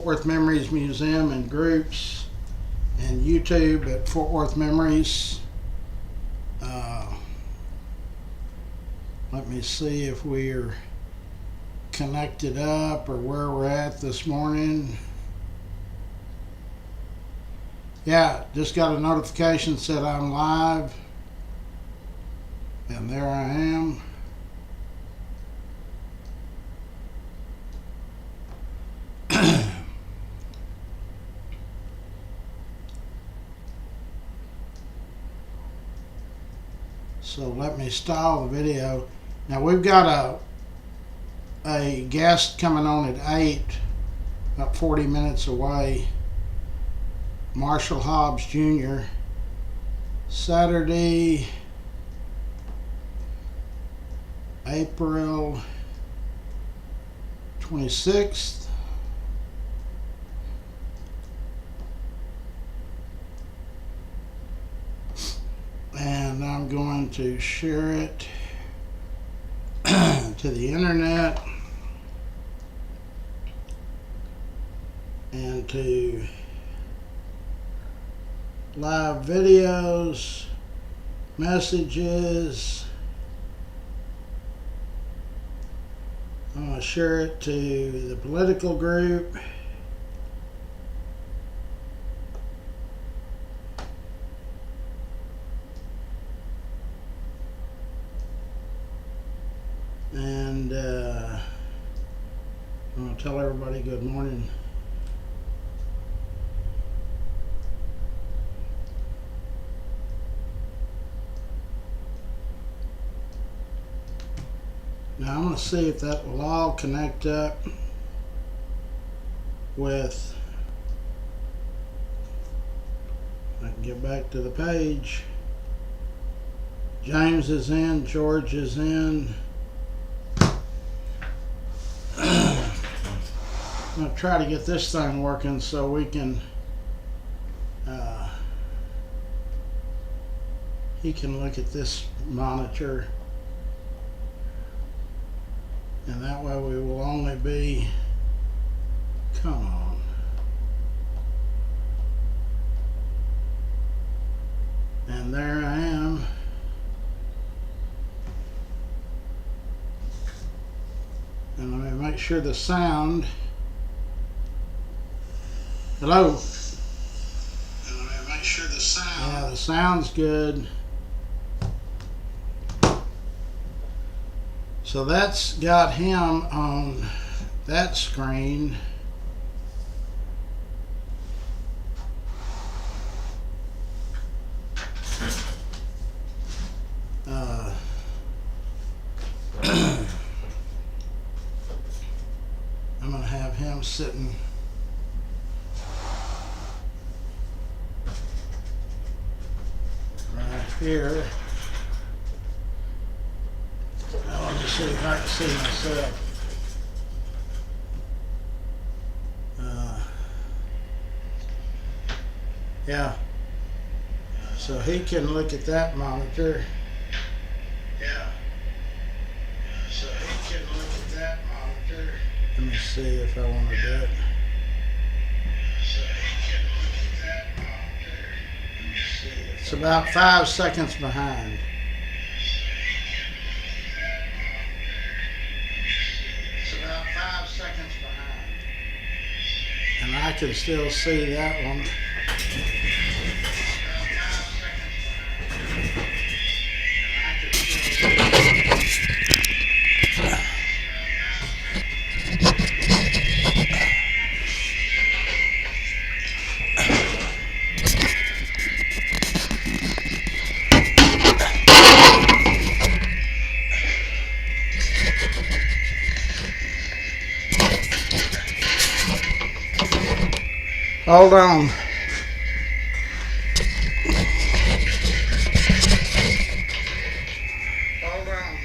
Fort Worth Memories Museum and groups and YouTube at Fort Worth Memories. Let me see if we're connected up or where we're at this morning. Yeah, just got a notification said I'm live, and there I am. So let me stall the video. Now we've got a guest coming on at 8, about 40 minutes away. Marshall Hobbs Jr. Saturday, April 26th. And I'm going to share it to the internet and to live videos, messages. I'm going to share it to the political group. And I'm going to tell everybody good morning. Now I'm going to see if that will all connect up with, I can get back to the page. James is in, George is in. I'm going to try to get this thing working so we can, he can look at this monitor. And that way we will only be, come on. And there I am. And let me make sure the sound, hello? And let me make sure the sound. Yeah, the sound's good. So that's got him on that screen. I'm going to have him sitting right here. Now let me see if I can see myself. Yeah. So he can look at that monitor. Yeah. So he can look at that monitor. Let me see if I want to do it. So he can look at that monitor. Let me see. It's about 5 seconds behind. It's about 5 seconds behind. And I can still see that one. Hold on. Hold on.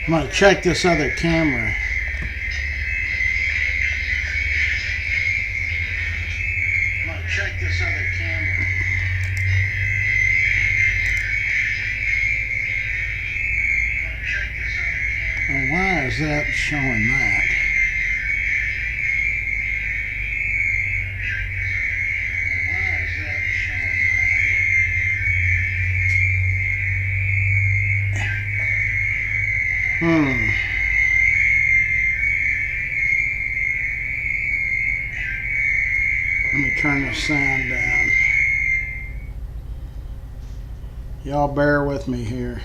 I'm going to check this other camera. I'm going to check this other camera. I'm going to check this other Well, why is that showing that? Let me turn the sound down. Y'all bear with me here.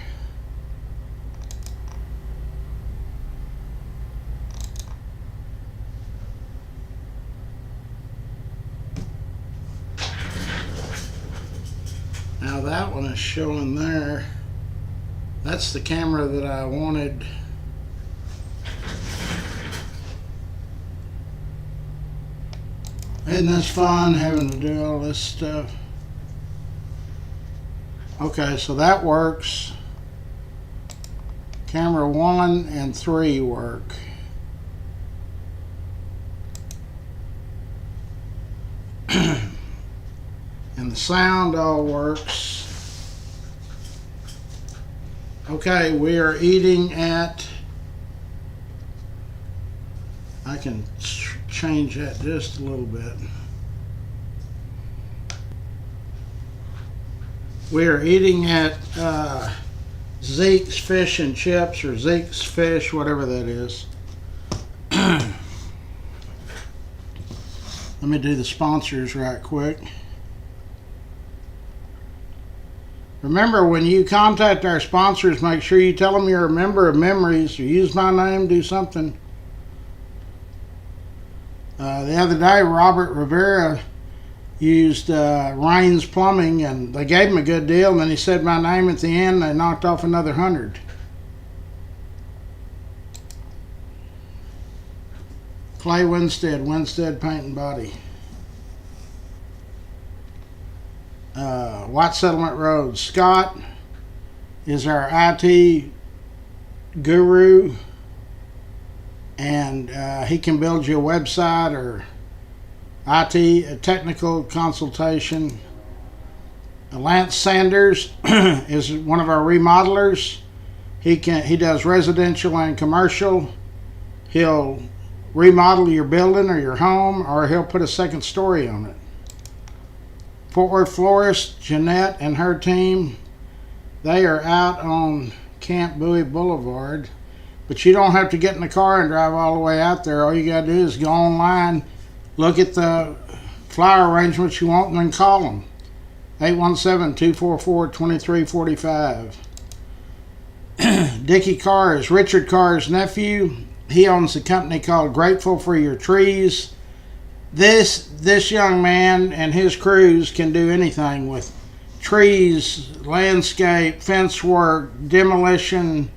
Now that one is showing there. That's the camera that I wanted. Isn't this fun having to do all this stuff? Okay, so that works. Camera 1 and 3 work. And the sound all works. Okay, we are eating at, I can change that just a little bit. We are eating at Zeke's Fish and Chips, or Zeke's Fish, whatever that is. Let me do the sponsors right quick. Remember, when you contact our sponsors, make sure you tell them you're a member of Memories, or use my name, do something. The other day, Robert Rivera used Raines Plumbing, and they gave him a good deal, and then he said my name at the end, and they knocked off another $100. Clay Winstead, Winstead Paint and Body. White Settlement Road. Scott is our IT guru, and he can build you a website or IT, a technical consultation. Lance Sanders is one of our remodelers. He does residential and commercial. He'll remodel your building or your home, or he'll put a second story on it. Fort Worth Florist, Jeanette and her team, they are out on Camp Bowie Boulevard, but you don't have to get in the car and drive all the way out there. All you got to do is go online, look at the flyer arrangements you want, and then call them. 817-244-2345. Dickie Carr is Richard Carr's nephew. He owns a company called Grateful for Your Trees. This young man and his crews can do anything with trees, landscape, fence work, demolition,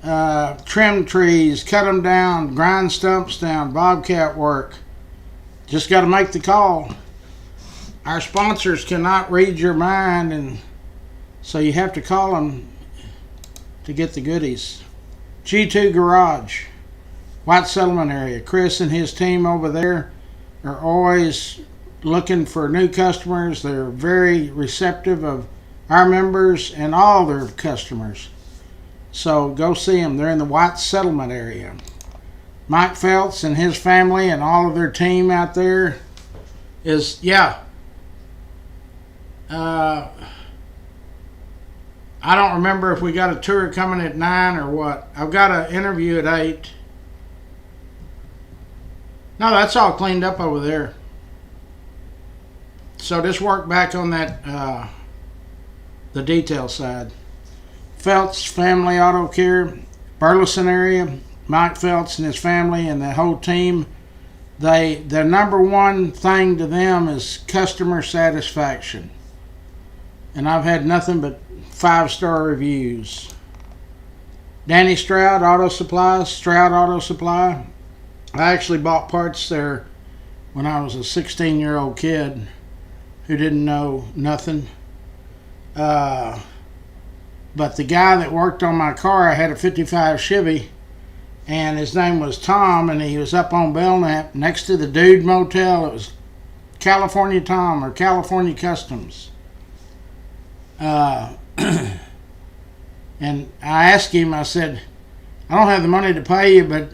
trim trees, cut them down, grind stumps down, bobcat work. Just got to make the call. Our sponsors cannot read your mind, and so you have to call them to get the goodies. G2 Garage, White Settlement area. Chris and his team over there are always looking for new customers. They're very receptive of our members and all their customers. So go see them. They're in the White Settlement area. Mike Feltz and his family and all of their team out there is, I don't remember if we got a tour coming at 9 or what. I've got an interview at 8. No, that's all cleaned up over there. So just work back on that, the detail side. Feltz Family Auto Care, Burleson area. Mike Feltz and his family and the whole team, the number one thing to them is customer satisfaction. And I've had nothing but 5-star reviews. Danny Stroud Auto Supply, Stroud Auto Supply. I actually bought parts there when I was a 16-year-old kid who didn't know nothing. But the guy that worked on my car, I had a 55 Chevy, and his name was Tom, and he was up on Belknap next to the Dude Motel. It was California Tom or California Customs. And I asked him, I said, I don't have the money to pay you, but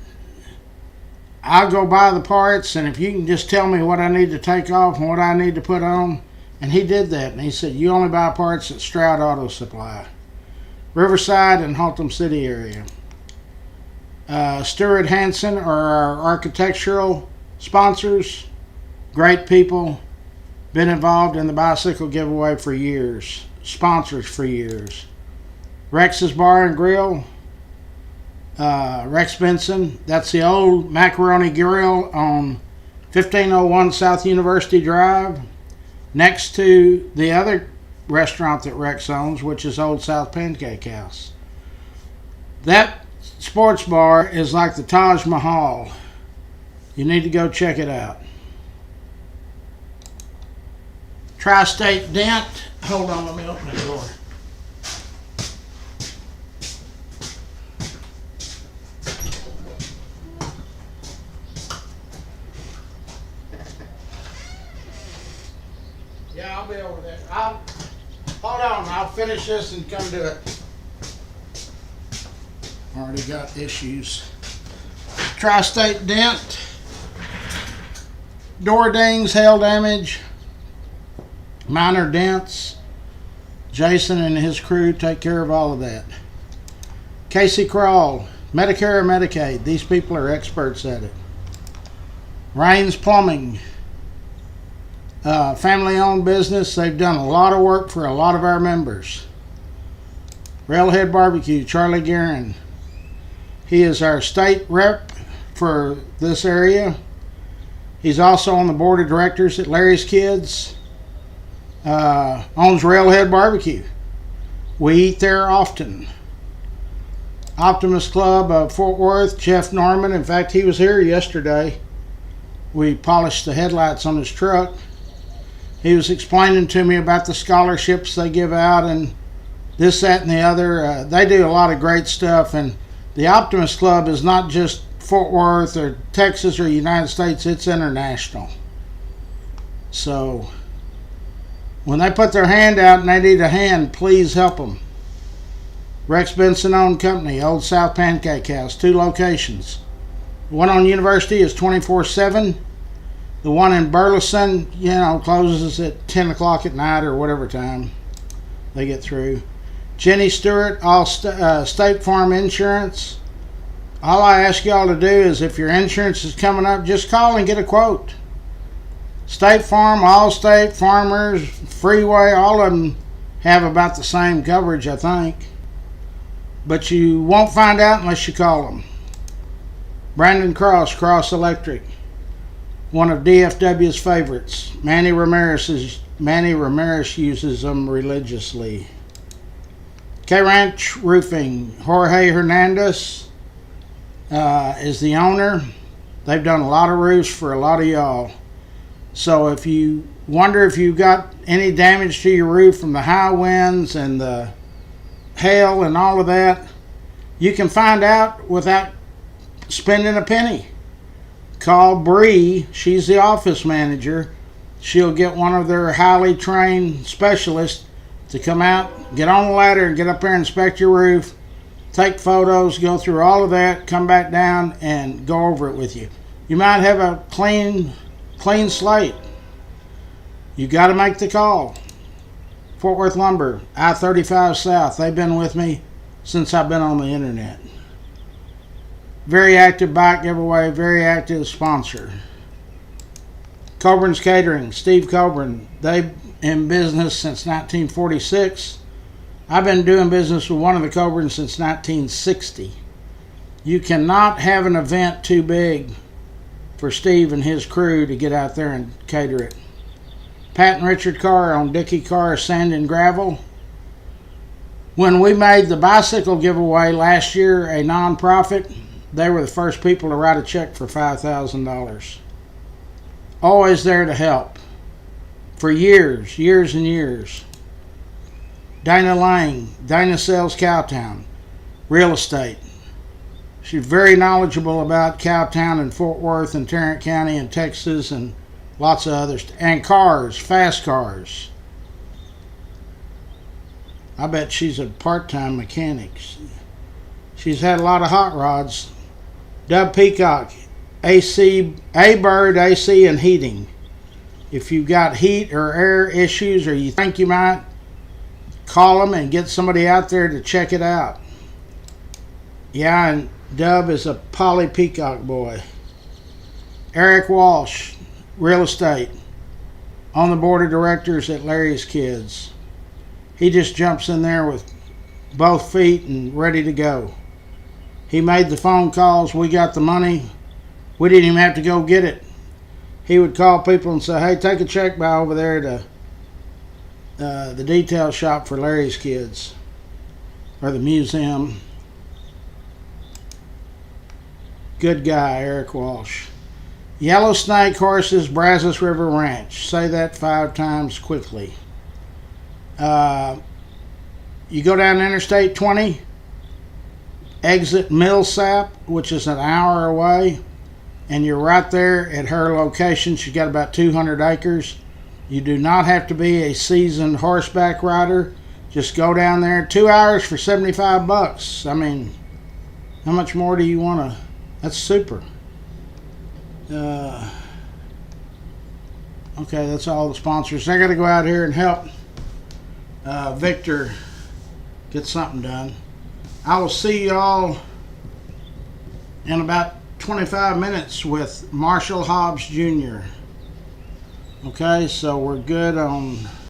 I'll go buy the parts, and if you can just tell me what I need to take off and what I need to put on. And he did that, and he said, you only buy parts at Stroud Auto Supply, Riverside and Haltom City area. Stuart Hansen are our architectural sponsors. Great people. Been involved in the bicycle giveaway for years. Sponsors for years. Rex's Bar and Grill. Rex Benson. That's the old Macaroni Grill on 1501 South University Drive, next to the other restaurant that Rex owns, which is Old South Pancake House. That sports bar is like the Taj Mahal. You need to go check it out. Tri-State Dent. Hold on, let me open the door. Yeah, I'll be over there. Hold on, I'll finish this and come to it. Already got issues. Tri-State Dent. Door dings, hail damage, minor dents. Jason and his crew take care of all of that. Casey Crawl, Medicare or Medicaid. These people are experts at it. Rains Plumbing. Family-owned business. They've done a lot of work for a lot of our members. Railhead Barbecue, Charlie Guerin. He is our state rep for this area. He's also on the board of directors at Larry's Kids. Owns Railhead Barbecue. We eat there often. Optimist Club of Fort Worth, Jeff Norman. In fact, he was here yesterday. We polished the headlights on his truck. He was explaining to me about the scholarships they give out and this, that, and the other. They do a lot of great stuff, and the Optimist Club is not just Fort Worth or Texas or United States, it's international. So when they put their hand out and they need a hand, please help them. Rex Benson owned company, Old South Pancake House, 2 locations. The one on University is 24/7. The one in Burleson, closes at 10 o'clock at night or whatever time they get through. Jenny Stewart, all State Farm Insurance. All I ask y'all to do is if your insurance is coming up, just call and get a quote. State Farm, Allstate, Farmers, Freeway, all of them have about the same coverage, I think. But you won't find out unless you call them. Brandon Cross, Cross Electric. One of DFW's favorites. Manny Ramirez uses them religiously. K-Ranch Roofing. Jorge Hernandez is the owner. They've done a lot of roofs for a lot of y'all. So if you wonder if you got any damage to your roof from the high winds and the hail and all of that, you can find out without spending a penny. Call Bree. She's the office manager. She'll get one of their highly trained specialists to come out, get on the ladder, and get up there and inspect your roof, take photos, go through all of that, come back down and go over it with you. You might have a clean slate. You got to make the call. Fort Worth Lumber, I-35 South. They've been with me since I've been on the internet. Very active bike giveaway, very active sponsor. Coburn's Catering, Steve Coburn. They've in business since 1946. I've been doing business with one of the Coburns since 1960. You cannot have an event too big for Steve and his crew to get out there and cater it. Pat and Richard Carr on Dickey Carr Sand and Gravel. When we made the bicycle giveaway last year a non-profit, they were the first people to write a check for $5,000. Always there to help. For years and years. Dana Lang, Dana Sells Cowtown, real estate. She's very knowledgeable about Cowtown and Fort Worth and Tarrant County and Texas and lots of others. And cars, fast cars. I bet she's a part-time mechanic. She's had a lot of hot rods. Dub Peacock, AC, A-Bird, AC, and heating. If you've got heat or air issues, or you think you might, call them and get somebody out there to check it out. Yeah, and Dub is a Poly Peacock boy. Eric Walsh, real estate, on the board of directors at Larry's Kids. He just jumps in there with both feet and ready to go. He made the phone calls. We got the money. We didn't even have to go get it. He would call people and say, hey, take a check by over there to the detail shop for Larry's Kids, or the museum. Good guy, Eric Walsh. Yellow Snake Horses, Brazos River Ranch. Say that 5 times quickly. You go down Interstate 20, exit Millsap, which is an hour away, and you're right there at her location. She's got about 200 acres. You do not have to be a seasoned horseback rider. Just go down there. 2 hours for $75. I mean, how much more do you want to? That's super. Okay, that's all the sponsors. I got to go out here and help Victor get something done. I will see y'all in about 25 minutes with Marshall Hobbs Jr. Okay, so we're good on